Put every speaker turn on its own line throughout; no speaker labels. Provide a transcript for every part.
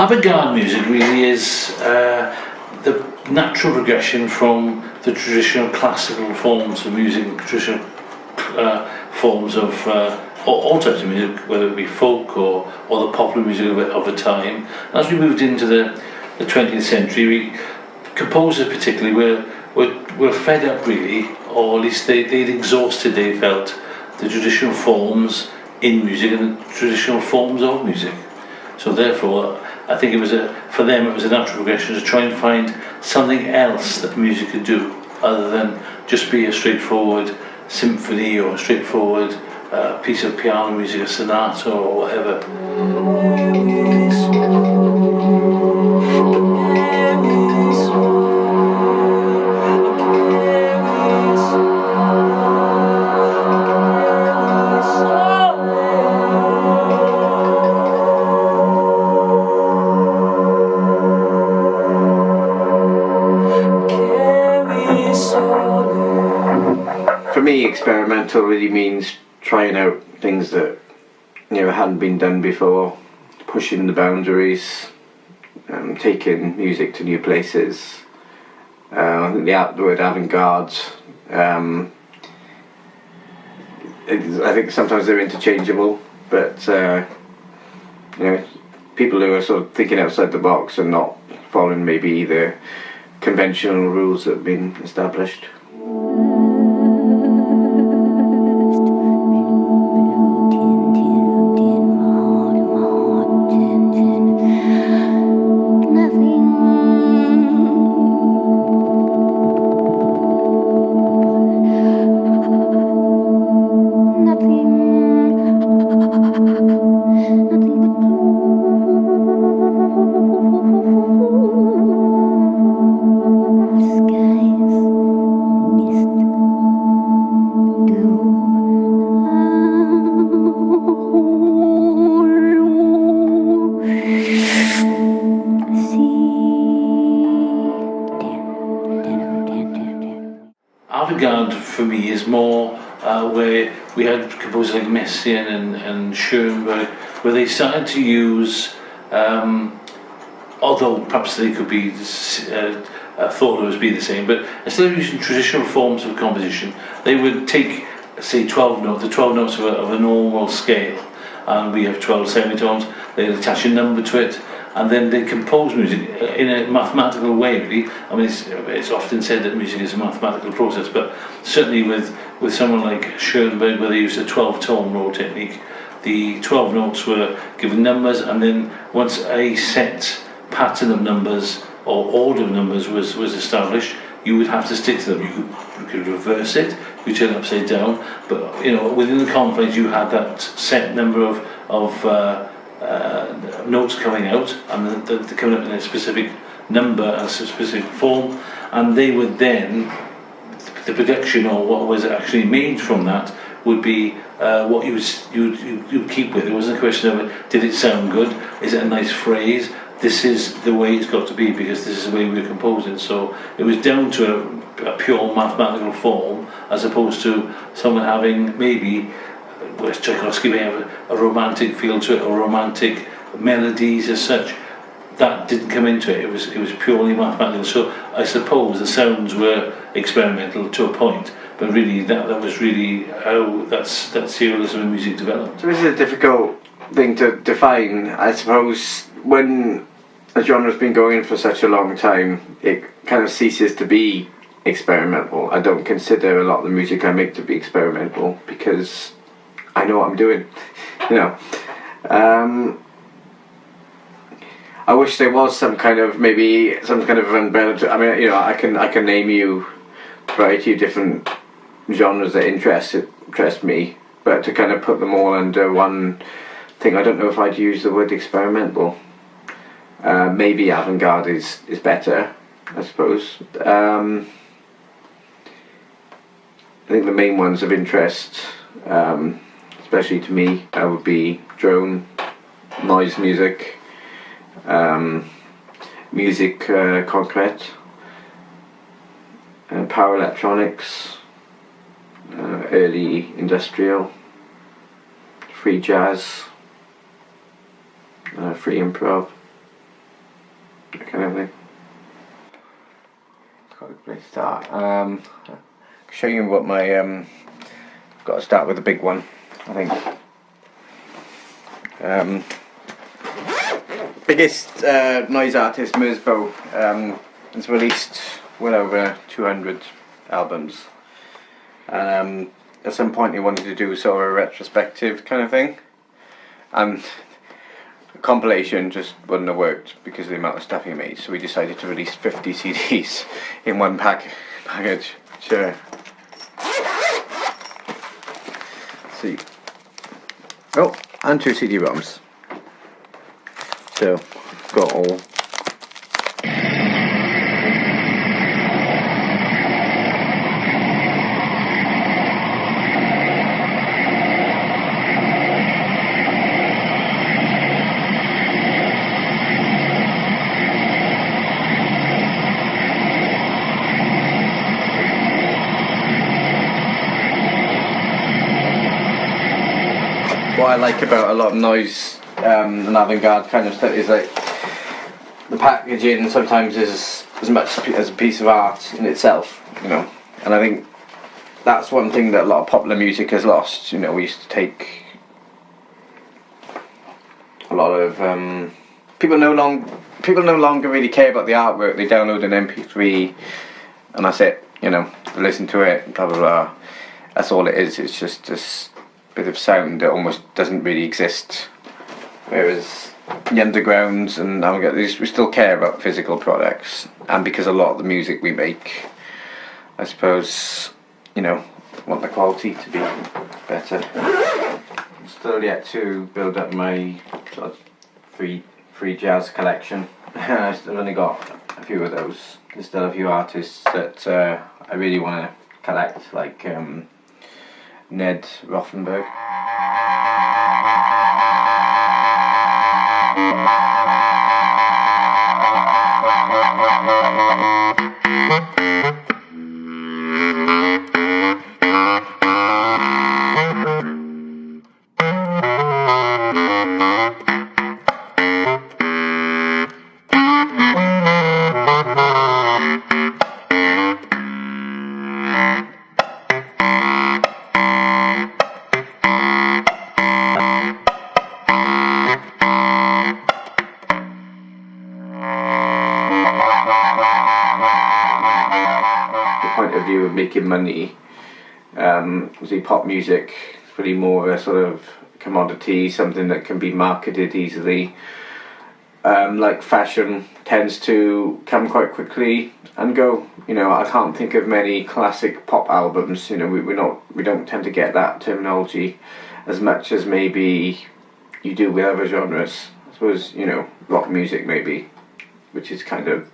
Avant-garde music really is the natural progression from the traditional classical forms of music, traditional forms of all types of music, whether it be folk or the popular music of a time. As we moved into the 20th century, composers particularly were fed up really, or at least they'd exhausted, they felt, the traditional forms in music and the traditional forms of music. So therefore, I think for them it was a natural progression to try and find something else that music could do, other than just be a straightforward symphony or a straightforward piece of piano music, a sonata or whatever.
For me, experimental really means trying out things that hadn't been done before, pushing the boundaries, taking music to new places. I think the word avant-garde, I think sometimes they're interchangeable, but people who are sort of thinking outside the box and not following maybe the conventional rules that have been established.
Avant-garde for me is more where we had composers like Messiaen and Schoenberg, where they started to use, although perhaps they could be thought of as being the same, but instead of using traditional forms of composition, they would take, say, 12 notes, the 12 notes of a normal scale, and we have 12 semitones. They attach a number to it, and then they compose music in a mathematical way, really. I mean, it's often said that music is a mathematical process, but certainly with someone like Schoenberg, where they used a 12-tone roll technique, the 12 notes were given numbers, and then once a set pattern of numbers or order of numbers was established, you would have to stick to them. You could reverse it, you could turn it upside down, but within the confines you had that set number of notes coming out, and they're coming up in a specific number and a specific form, and they would then, the production or what was actually made from that would be what you'd keep with. It wasn't a question of did it sound good, is it a nice phrase, this is the way it's got to be because this is the way we were composing. So it was down to a pure mathematical form, as opposed to someone having maybe, whereas Tchaikovsky may have a romantic feel to it, or romantic melodies as such. That didn't come into it. It was purely mathematical. So I suppose the sounds were experimental to a point, but really that was really how that's serialism in music developed.
So this is a difficult thing to define. I suppose when a genre's been going for such a long time, it kind of ceases to be experimental. I don't consider a lot of the music I make to be experimental because I know what I'm doing, I wish there was some kind of umbrella. I mean, I can name you a variety of different genres that interest me, but to kind of put them all under one thing, I don't know if I'd use the word experimental. Maybe avant-garde is better, I suppose. I think the main ones of interest, especially to me, would be drone, noise music, music concrete, power electronics, early industrial, free jazz, free improv. that kind of thing. Got a place to start. Show you what my got to start with the big one, I think. Biggest noise artist, Mersbo, has released well over 200 albums, and at some point he wanted to do sort of a retrospective kind of thing, and a compilation just wouldn't have worked because of the amount of stuff he made, so we decided to release 50 CDs in one package. Sure. See. Oh, and 2 CD-ROMs. So, got all. What I like about a lot of noise and avant-garde kind of stuff is like the packaging sometimes is as much as a piece of art in itself, you know. And I think that's one thing that a lot of popular music has lost. You know, we used to take a lot of people no longer really care about the artwork. They download an MP3 and that's it. You know, they listen to it, blah blah blah. That's all it is. It's just this bit of sound that almost doesn't really exist. Whereas the undergrounds and avant-garde, we still care about physical products, and because a lot of the music we make, I suppose, you know, want the quality to be better. I'm still yet to build up my sort of free jazz collection. I still only got a few of those. There's still a few artists that I really want to collect, like Ned Rothenberg. Point of view of making money, see, pop music is really more of a sort of commodity, something that can be marketed easily. Like fashion tends to come quite quickly and go. You know, I can't think of many classic pop albums. You know, we don't tend to get that terminology as much as maybe you do with other genres. I suppose, you know, rock music maybe, which is kind of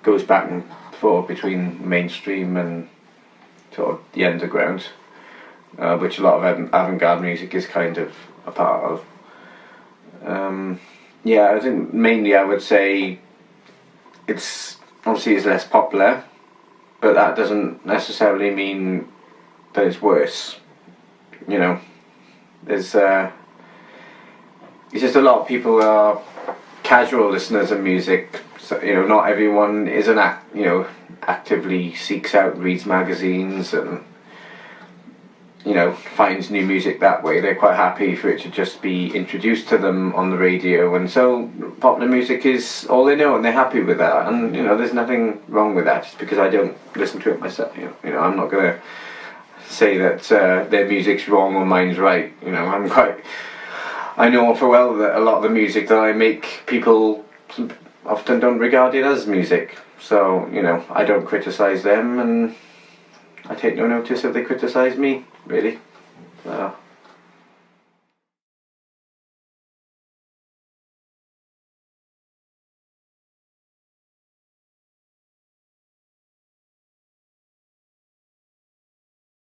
goes back and forth between mainstream and sort of the underground, which a lot of avant-garde music is kind of a part of. Yeah, I think mainly I would say it's less popular, but that doesn't necessarily mean that it's worse. You know, there's it's just a lot of people are casual listeners of music. So, you know, not everyone is actively seeks out, reads magazines and, you know, finds new music that way. They're quite happy for it to just be introduced to them on the radio, and so popular music is all they know and they're happy with that. And, you know, there's nothing wrong with that just because I don't listen to it myself. You know, I'm not going to say that their music's wrong or mine's right. You know, I know full well that a lot of the music that I make, people often don't regard it as music. So, you know, I don't criticise them, and I take no notice if they criticise me, really. So